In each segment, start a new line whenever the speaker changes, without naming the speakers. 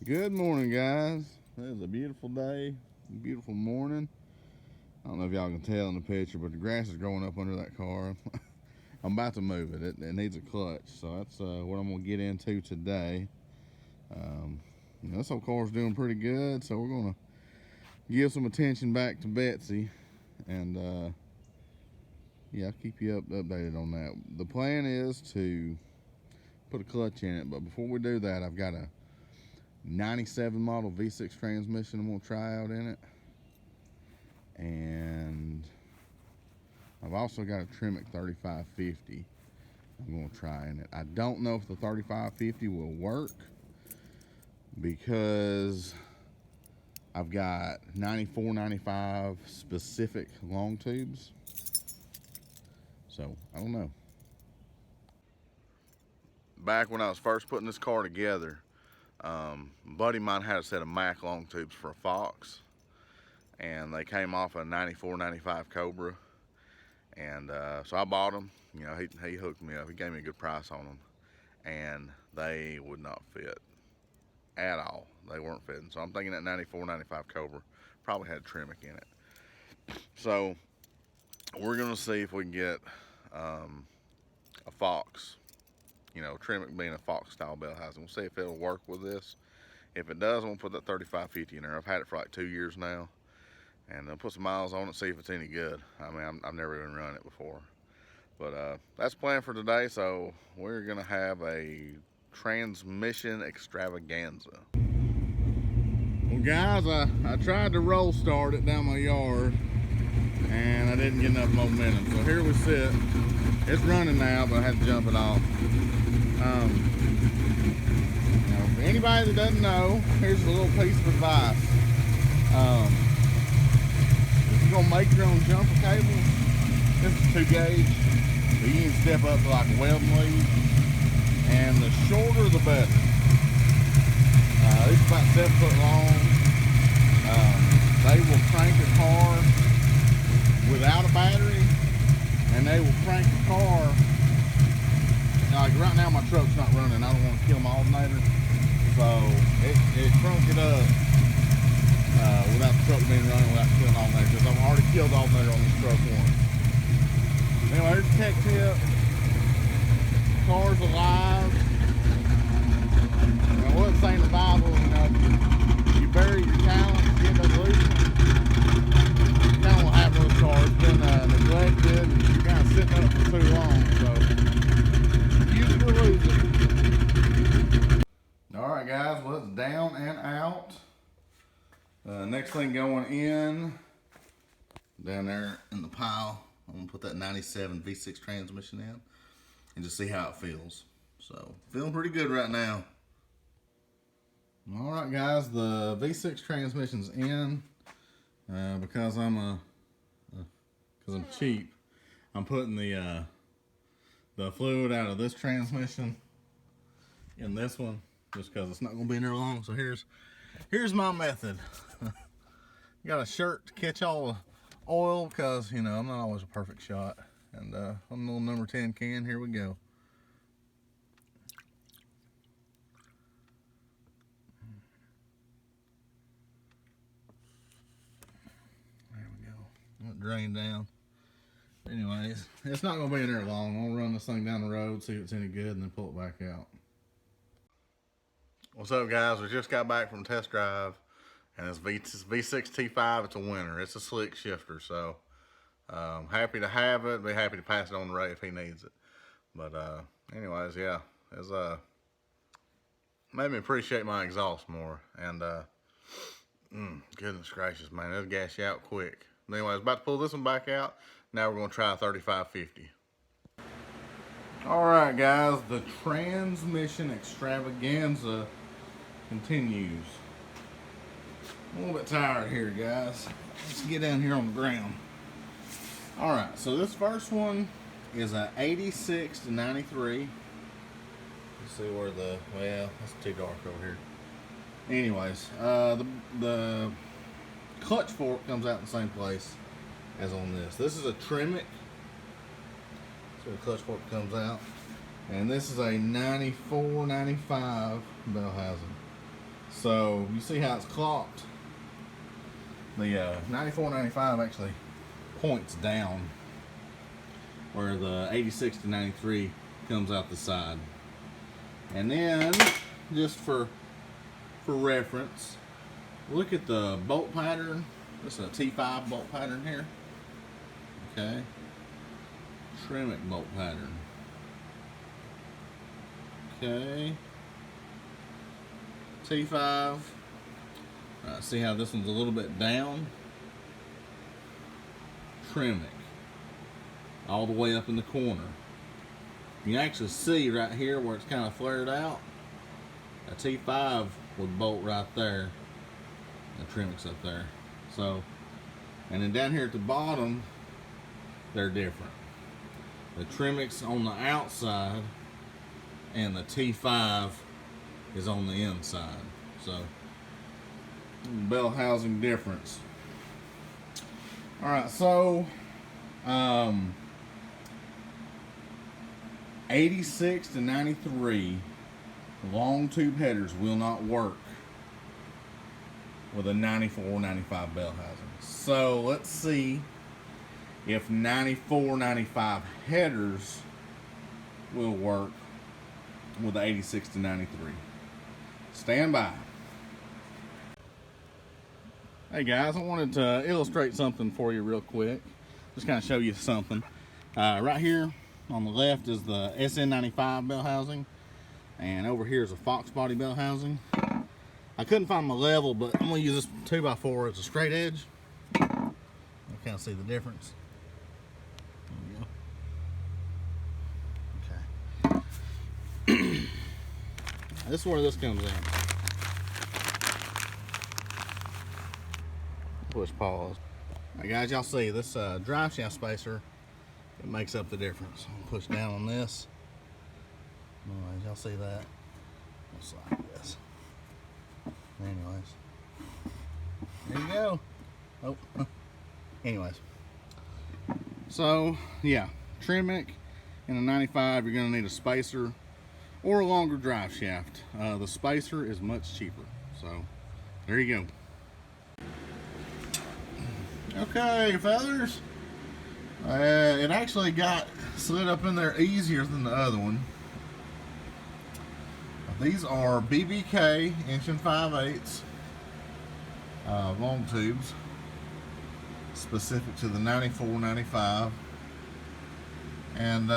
Good morning, guys. It's a beautiful day, beautiful morning. I don't know if y'all can tell in the picture, but the grass is growing up under that car. I'm about to move it. It needs a clutch, so that's what I'm gonna get into today. This old car's doing pretty good, so we're gonna give some attention back to Betsy, and yeah, I'll keep you updated on that. The plan is to put a clutch in it, but before we do that, I've got a 97 model V6 transmission I'm gonna try out in it, and I've also got a Tremec 3550 I'm gonna try in it. I don't know if the 3550 will work because I've got 94, 95 specific long tubes, so I don't know. Back when I was first putting this car together, a buddy of mine had a set of Mac long tubes for a Fox, and they came off a 94, 95 Cobra, and so I bought them. You know, he hooked me up. He gave me a good price on them, and they would not fit at all. They weren't fitting. So I'm thinking that 94, 95 Cobra probably had Tremec in it. So we're gonna see if we can get a Fox. You know, Tremec being a Fox style bell housing. We'll see if it'll work with this. If it does, we'll put that 3550 in there. I've had it for like 2 years now, and I'll put some miles on it, see if it's any good. I mean, I've never even run it before, but that's the plan for today. So we're gonna have a transmission extravaganza. Well, guys, I tried to roll start it down my yard, and I didn't get enough momentum. So here we sit. It's running now, but I had to jump it off. For anybody that doesn't know, here's a little piece of advice. If you're gonna make your own jumper cable, this is 2 gauge, but you can step up to like a welding lead, and the shorter the better. These are about 7 foot long. They will crank a car without a battery, and they will crank the car. Like right now my truck's not running. I don't want to kill my alternator, so it cranked it up without the truck being running, without killing the alternator, because I've already killed the alternator on this truck once. Anyway, here's the tech tip. Car's alive. I wasn't saying the Bible, you know, you bury your talent, you get no losing. Kind of what happened with the car. It's been neglected, and you're kind of sitting up for too long, so Alright guys, well, it's down and out. Next thing going in, down there in the pile, I'm going to put that 97 V6 transmission in and just see how it feels. So, feeling pretty good right now. Alright guys, the V6 transmission's in. Because I'm cheap, I'm putting the fluid out of this transmission in this one, just because it's not going to be in there long. So here's my method. Got a shirt to catch all the oil, because you know I'm not always a perfect shot. And on a little number 10 can, here we go. There we go. Let it drain down. Anyways, it's not going to be in there long. I'm going to run this thing down the road, see if it's any good, and then pull it back out. What's up, guys? We just got back from test drive, and this V6 T5, it's a winner. It's a slick shifter, so happy to have it. Be happy to pass it on to Ray if he needs it. But anyways, yeah, it's made me appreciate my exhaust more. And goodness gracious, man, it'll gas you out quick. But anyways, about to pull this one back out. Now we're going to try a 3550. Alright guys, the transmission extravaganza continues. I'm a little bit tired here, guys. Let's get down here on the ground. Alright, so this first one is a 86 to 93. Let's see where well, that's too dark over here. Anyways, the clutch fork comes out in the same place as on this. This is a Tremec. So the clutch fork comes out. And this is a 94, 95 bell housing. So you see how it's clocked? The 94, 95 actually points down, where the 86 to 93 comes out the side. And then, just for reference, look at the bolt pattern. This is a T5 bolt pattern here. Okay. Tremec bolt pattern. Okay. T5. See how this one's a little bit down? Tremec. All the way up in the corner. You can actually see right here where it's kind of flared out. A T5 would bolt right there. The Tremec's up there. So, and then down here at the bottom, they're different. The Tremec's on the outside and the T5 is on the inside. So, bell housing difference. Alright, so 86 to 93 long tube headers will not work with a 94, 95 bell housing. So let's see if 94, 95 headers will work with the 86 to 93. Stand by. Hey guys, I wanted to illustrate something for you real quick. Just kind of show you something. Right here on the left is the SN95 bell housing, and over here is a Fox body bell housing. I couldn't find my level, but I'm going to use this 2x4 as a straight edge. You kind of see the difference. There we go. Okay. This is where this comes in. Push pause. Alright guys, y'all see this drive shaft spacer, it makes up the difference. I'll push down on this. Anyways, y'all see that? Just like this. Anyways. There you go. Oh. Anyways. So, yeah. Tremec in a 95, you're going to need a spacer or a longer drive shaft. The spacer is much cheaper. So, there you go. Okay, fellas. It actually got slid up in there easier than the other one. These are BBK 1 5/8 long tubes, specific to the 94, 95. And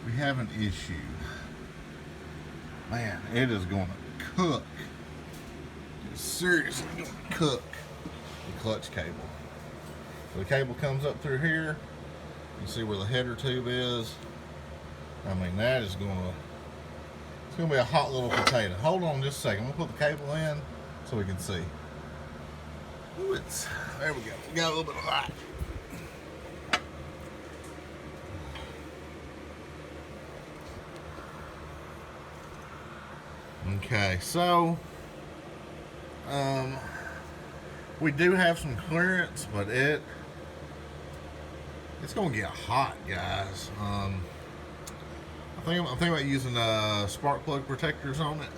we have an issue. Man, it is going to cook. It's seriously going to cook the clutch cable. So the cable comes up through here. You see where the header tube is. I mean, that is going to, it's going to be a hot little potato. Hold on just a second. We'll put the cable in so we can see. Ooh, there we go. We got a little bit of light. Okay, so we do have some clearance, but it's going to get hot, guys. I'm thinking about using spark plug protectors on it,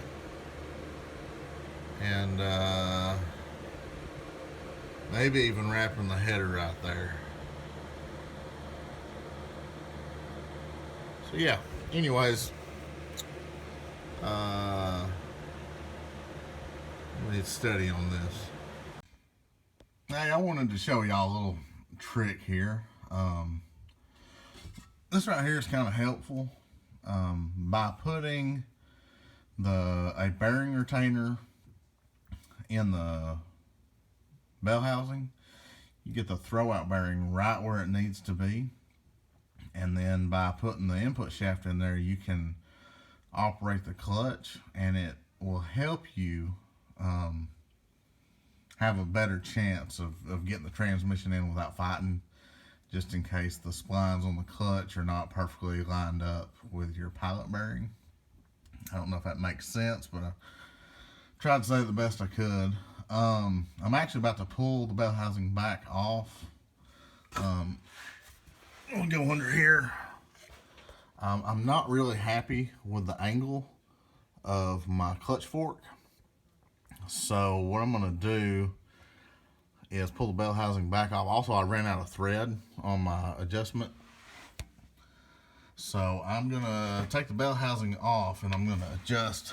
and maybe even wrapping the header right there. So yeah, anyways, we need to study on this. Hey, I wanted to show y'all a little trick here. This right here is kind of helpful. By putting a bearing retainer in the bell housing, you get the throwout bearing right where it needs to be, and then by putting the input shaft in there, you can operate the clutch, and it will help you have a better chance of getting the transmission in without fighting, just in case the splines on the clutch are not perfectly lined up with your pilot bearing. I don't know if that makes sense, but I tried to say it the best I could. I'm actually about to pull the bell housing back off. We'll go under here. I'm not really happy with the angle of my clutch fork. So what I'm gonna do is pull the bell housing back off. Also, I ran out of thread on my adjustment. So I'm gonna take the bell housing off and I'm gonna adjust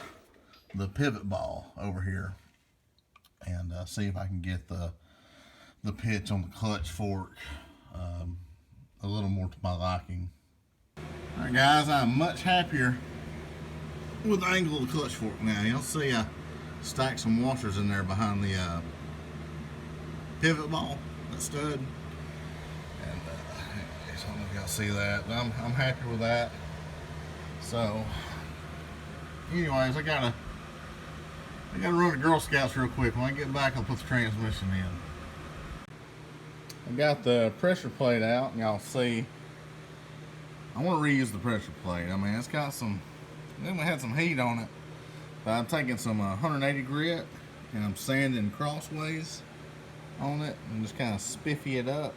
the pivot ball over here and see if I can get the pitch on the clutch fork a little more to my liking. All right, guys, I'm much happier with the angle of the clutch fork now. You'll see I stacked some washers in there behind the pivot ball, that stud. And I don't know if y'all see that, but I'm happy with that. So, anyways, I gotta run to Girl Scouts real quick. When I get back, I'll put the transmission in. I got the pressure plate out, and y'all see. I want to reuse the pressure plate. I mean, it's got some. Then we had some heat on it. But I'm taking some 180 grit, and I'm sanding crossways on it, and just kind of spiffy it up.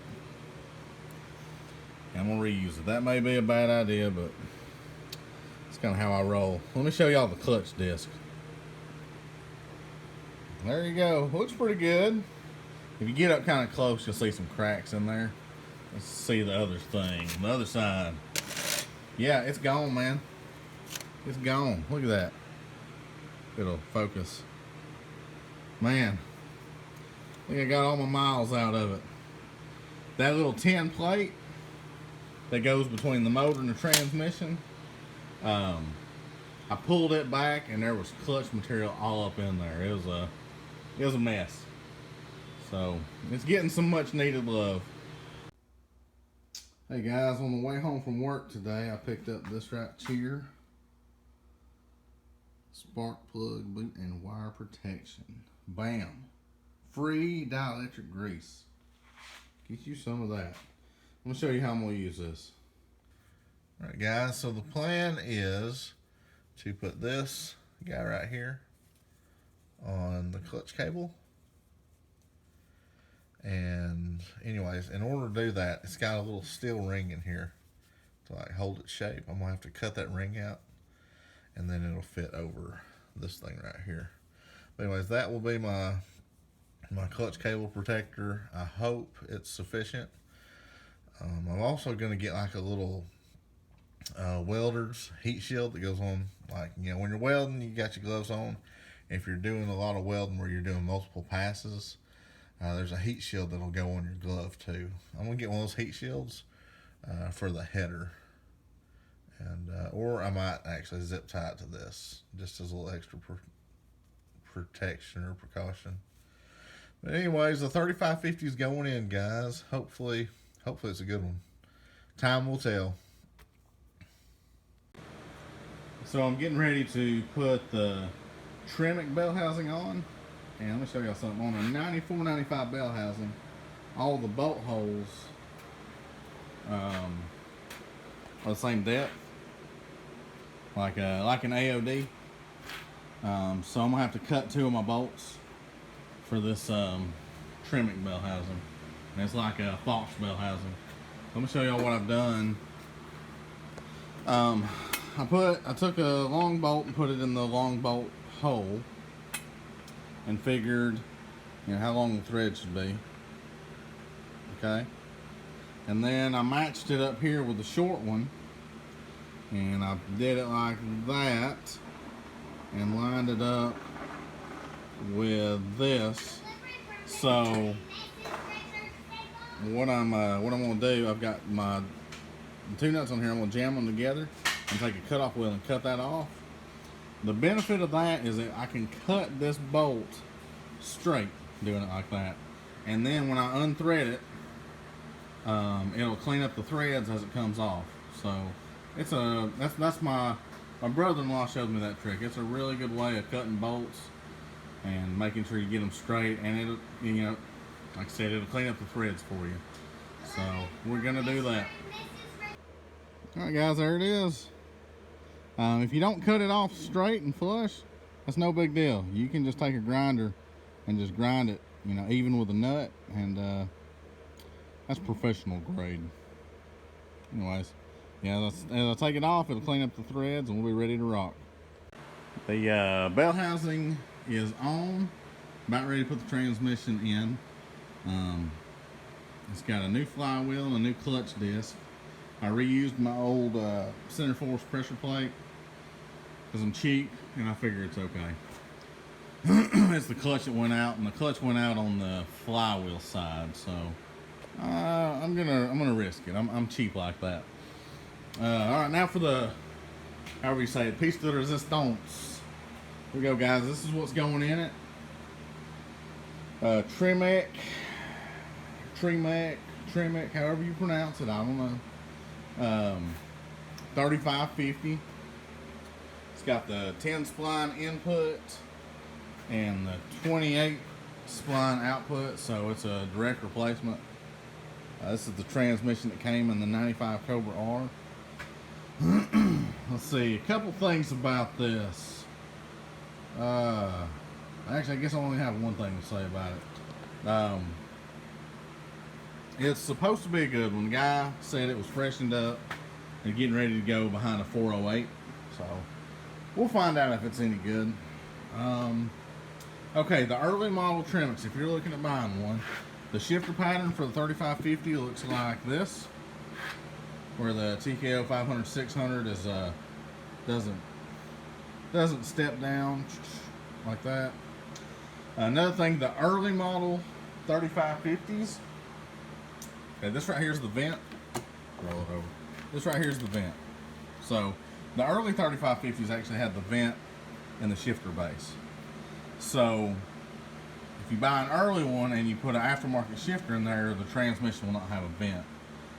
And I'm gonna reuse it. That may be a bad idea, but it's kind of how I roll. Let me show y'all the clutch disc. There you go. Looks pretty good. If you get up kind of close, you'll see some cracks in there. Let's see the other thing. The other side. Yeah, it's gone, man. It's gone. Look at that. It'll focus. Man, I think I got all my miles out of it. That little tin plate that goes between the motor and the transmission, I pulled it back and there was clutch material all up in there. It was a mess. So it's getting some much needed love. Hey guys, on the way home from work today, I picked up this right here. Spark plug boot and wire protection. Bam. Free dielectric grease. Get you some of that. I'm gonna show you how I'm gonna use this. All right, guys, so the plan is to put this guy right here on the clutch cable. And anyways, in order to do that, it's got a little steel ring in here to like hold its shape. I'm gonna have to cut that ring out and then it'll fit over this thing right here. But anyways, that will be my clutch cable protector. I hope it's sufficient. I'm also gonna get like a little welder's heat shield that goes on, like, you know, when you're welding, you got your gloves on. If you're doing a lot of welding where you're doing multiple passes, there's a heat shield that'll go on your glove too. I'm gonna get one of those heat shields for the header, and or I might actually zip tie it to this just as a little extra protection or precaution. But anyways, the 3550 is going in, guys. Hopefully it's a good one. Time will tell. So I'm getting ready to put the Tremec bell housing on. And let me show y'all something. On a 94-95 bell housing, all the bolt holes are the same depth, like an AOD. So I'm gonna have to cut 2 of my bolts for this Tremec bell housing, and it's like a Fox bell housing. Let me show y'all what I've done. I took a long bolt and put it in the long bolt hole, and figured, you know, how long the thread should be. Okay, and then I matched it up here with the short one, and I did it like that, and lined it up with this. So what I'm gonna do, I've got my 2 nuts on here. I'm gonna jam them together and take a cutoff wheel and cut that off. The benefit of that is that I can cut this bolt straight doing it like that, and then when I unthread it, it'll clean up the threads as it comes off. So it's that's my brother-in-law showed me that trick. It's a really good way of cutting bolts and making sure you get them straight, and it'll, you know, like I said, it'll clean up the threads for you. So we're gonna do that. All right, guys, there it is. If you don't cut it off straight and flush, that's no big deal. You can just take a grinder and just grind it, you know, even with a nut, and that's professional grade. Anyways, yeah, I'll take it off. It'll clean up the threads, and we'll be ready to rock. The bell housing is on. About ready to put the transmission in. It's got a new flywheel and a new clutch disc. I reused my old center force pressure plate because I'm cheap and I figure it's okay. It's the clutch that went out, and the clutch went out on the flywheel side, so I'm gonna risk it. I'm cheap like that. All right, now for the, however you say it, piece de resistance. Here we go, guys. This is what's going in it. Tremec, however you pronounce it, I don't know. 3550. It's got the 10 spline input and the 28 spline output, so it's a direct replacement. This is the transmission that came in the 95 Cobra R. Let's see, a couple things about this. Actually, I guess I only have one thing to say about it. It's supposed to be a good one. The guy said it was freshened up and getting ready to go behind a 408. So we'll find out if it's any good. Okay, the early model Tremec, if you're looking at buying one, the shifter pattern for the 3550 looks like this, where the TKO 500 600 is doesn't step down like that. Another thing, the early model 3550s. Okay, this right here is the vent. Roll it over. This right here is the vent. So the early 3550s actually had the vent and the shifter base. So if you buy an early one and you put an aftermarket shifter in there, the transmission will not have a vent,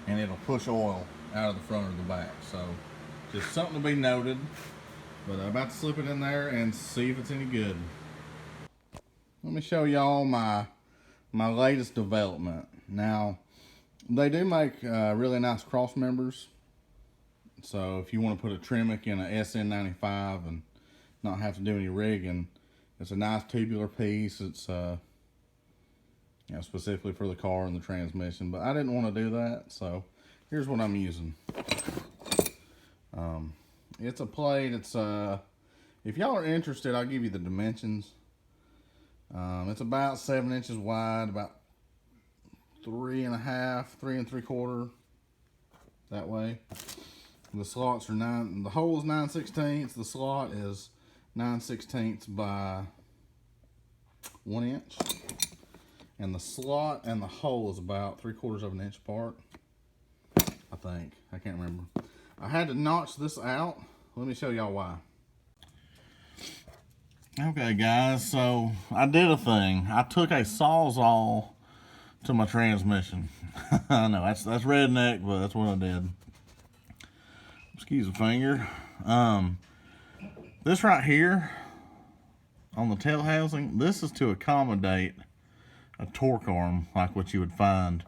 and it'll push oil out of the front or the back. So just something to be noted. But I'm about to slip it in there and see if it's any good. Let me show y'all my latest development. Now, they do make really nice cross members. So if you want to put a Tremec in a SN95 and not have to do any rigging, it's a nice tubular piece. It's specifically for the car and the transmission. But I didn't want to do that, so here's what I'm using. It's a plate. It's if y'all are interested, I'll give you the dimensions. It's about 7 inches wide, about 3.5, 3 3/4, that way. The slots are the hole is 9/16. The slot is 9/16 by 1 inch, and the slot and the hole is about 3/4 of an inch apart. I think, I can't remember. I had to notch this out. Let me show y'all why. Okay, guys, so I did a thing. I took a Sawzall to my transmission. I know that's redneck, but that's what I did. Excuse the finger. This right here on the tail housing, this is to accommodate a torque arm like what you would find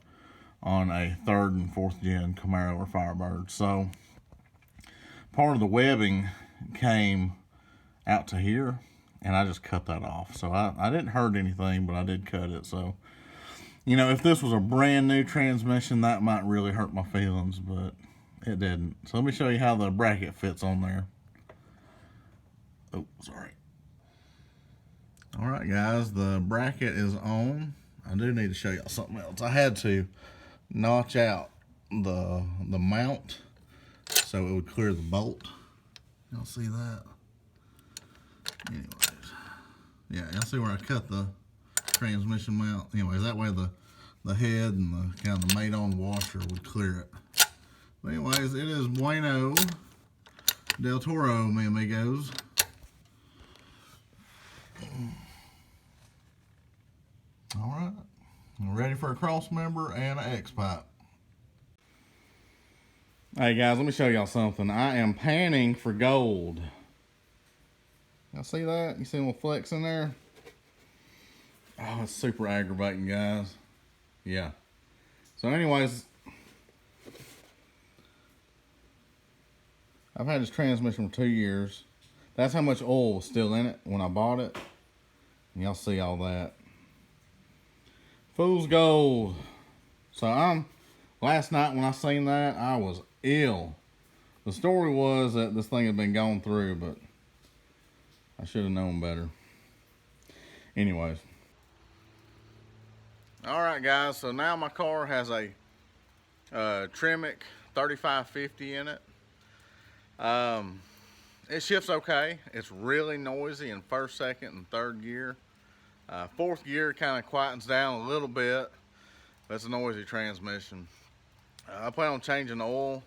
on a 3rd and 4th gen Camaro or Firebird. So part of the webbing came out to here, and I just cut that off. So I didn't hurt anything, but I did cut it. So, you know, if this was a brand new transmission, that might really hurt my feelings, but it didn't. So let me show you how the bracket fits on there. Oh, sorry. All right, guys, the bracket is on. I do need to show y'all something else. I had to notch out the mount so it would clear the bolt. Y'all see that? Anyways, yeah, y'all see where I cut the transmission mount? Anyways, that way the head and the kind of the made-on washer would clear it. But anyways, it is bueno del Toro, mi amigos. All right, we're ready for a cross member and an X-pipe. Hey guys, let me show y'all something. I am panning for gold. Y'all see that? You see a little flex in there? Oh, it's super aggravating, guys. Yeah. So anyways, I've had this transmission for 2 years. That's how much oil was still in it when I bought it. And y'all see all that. Fool's gold. So last night when I seen that, I was ill. The story was that this thing had been gone through, but I should have known better. Anyways. All right, guys, so now my car has a Tremec 3550 in it. It shifts okay. It's really noisy in first, second, and third gear. Fourth gear kind of quietens down a little bit. That's a noisy transmission. I plan on changing the oil.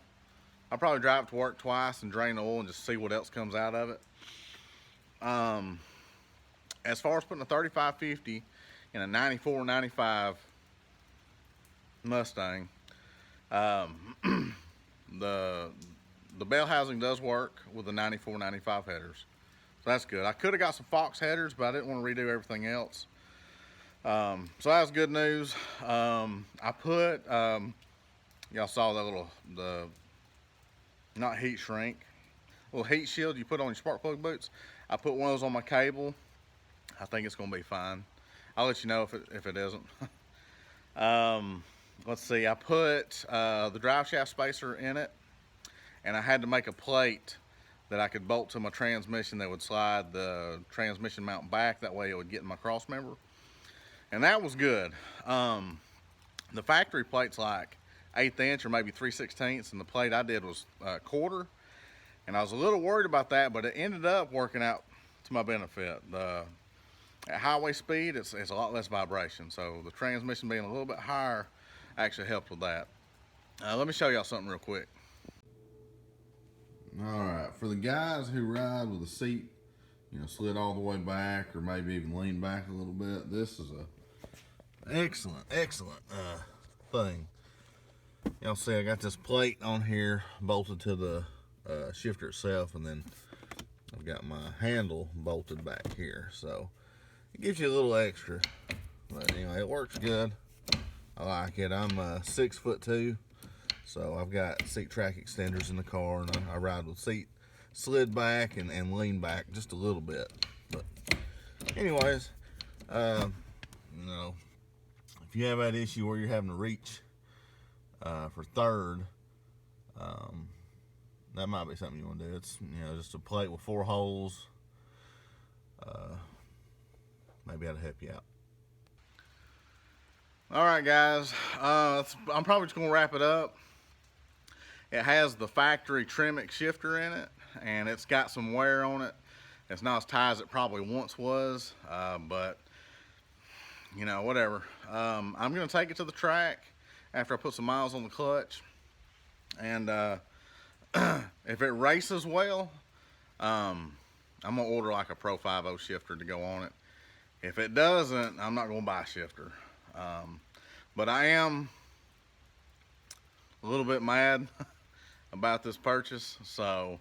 I'll probably drive it to work twice and drain the oil and just see what else comes out of it. As far as putting a 3550 in a 94, 95 Mustang, the bell housing does work with the 94, 95 headers. So that's good. I could have got some Fox headers, but I didn't want to redo everything else. So that was good news. I put, y'all saw that not heat shrink, little heat shield you put on your spark plug boots. I put one of those on my cable. I think it's gonna be fine. I'll let you know if it isn't. Let's see, I put the drive shaft spacer in it, and I had to make a plate that I could bolt to my transmission that would slide the transmission mount back. That way it would get in my cross member. And that was good. The factory plate's like 1/8 inch or maybe 3/16, and the plate I did was 1/4. And I was a little worried about that, but it ended up working out to my benefit. At highway speed, it's a lot less vibration. So the transmission being a little bit higher actually helped with that. Let me show y'all something real quick. All right, for the guys who ride with a seat, slid all the way back or maybe even lean back a little bit, this is a excellent thing. Y'all see I got this plate on here bolted to the shifter itself, and then I've got my handle bolted back here, so it gives you a little extra. But anyway, it works good. I like it. I'm 6'2", so I've got seat track extenders in the car, and I ride with seat slid back and lean back just a little bit. But anyways, if you have that issue where you're having to reach for third, that might be something you want to do. It's just a plate with 4 holes. Maybe that'll help you out. All right, guys, I'm probably just gonna wrap it up. It has the factory Tremec shifter in it, and it's got some wear on it. It's not as tight as it probably once was, but whatever. I'm gonna take it to the track after I put some miles on the clutch, and if it races well, I'm gonna order like a Pro 5.0 shifter to go on it. If it doesn't, I'm not gonna buy a shifter. But I am a little bit mad about this purchase, so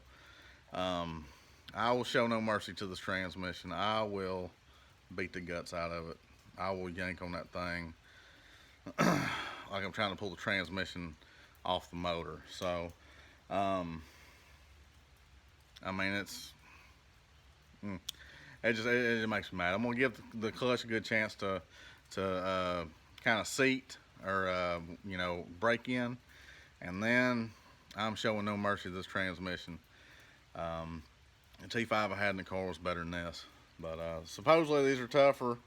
I will show no mercy to this transmission. I will beat the guts out of it. I will yank on that thing like I'm trying to pull the transmission off the motor. So I mean, it just makes me mad. I'm gonna give the clutch a good chance to kind of seat or break in, and then I'm showing no mercy to this transmission. The T5 I had in the car was better than this, but supposedly these are tougher.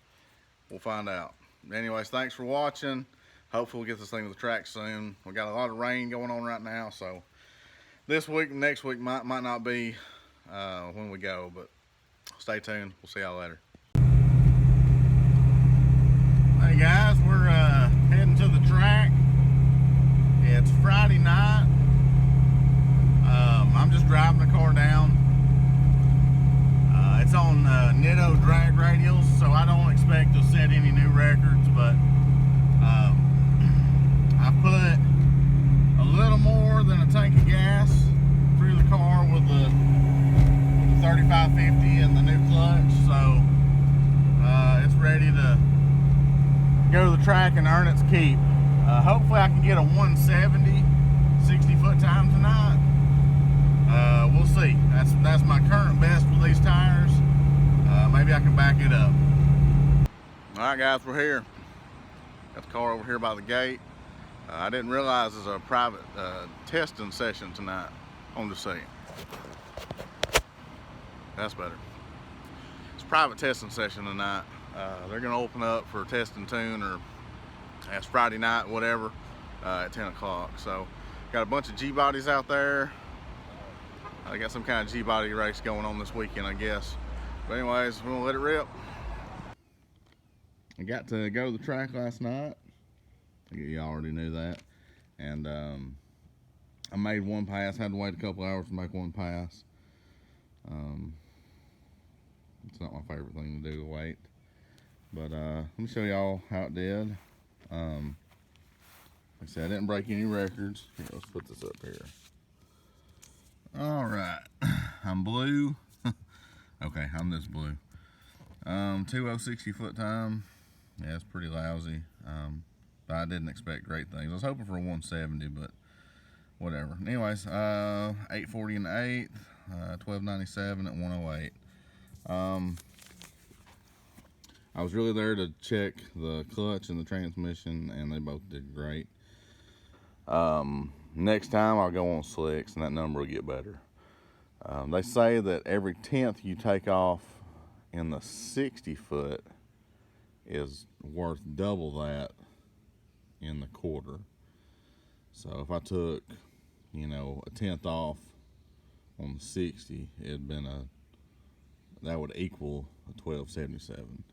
We'll find out. Anyways, thanks for watching. Hopefully we'll get this thing to the track soon. We got a lot of rain going on right now, so this week and next week might not be when we go, but stay tuned. We'll see y'all later. Hey guys, we're heading to the track. It's Friday night. I'm just driving the car down. It's on Nitto drag radials, so I don't expect to set any new records, but I put a little more than a tank of gas through the car with the 3550 and the new clutch, so it's ready to go to the track and earn its keep. Hopefully I can get a 170 60-foot time tonight. We'll see. That's my current best with these tires. Maybe I can back it up. Alright guys, we're here. Got the car over here by the gate. I didn't realize there's a private testing session tonight on the scene. That's better. It's a private testing session tonight. They're gonna open up for test and tune, or that's Friday night, whatever, at 10 o'clock. So got a bunch of G-bodies out there. I got some kind of G-body race going on this weekend, I guess. But anyways, we're gonna let it rip. I got to go to the track last night. I guess you already knew that. And I made one pass. Had to wait a couple hours to make one pass. It's not my favorite thing to do, to wait. But let me show y'all how it did. Like I said, I didn't break any records. Here, let's put this up here. All right, I'm blue. Okay, I'm this blue. 2:060 foot time. Yeah, it's pretty lousy. But I didn't expect great things. I was hoping for a 170, but whatever. Anyways, 840 in the 8th, 1297 at 108. I was really there to check the clutch and the transmission, and they both did great. Next time I'll go on slicks, and that number will get better. They say that every 10th you take off in the 60 foot is worth double that in the quarter. So if I took, you know, a 10th off on the 60, that would equal a 1277.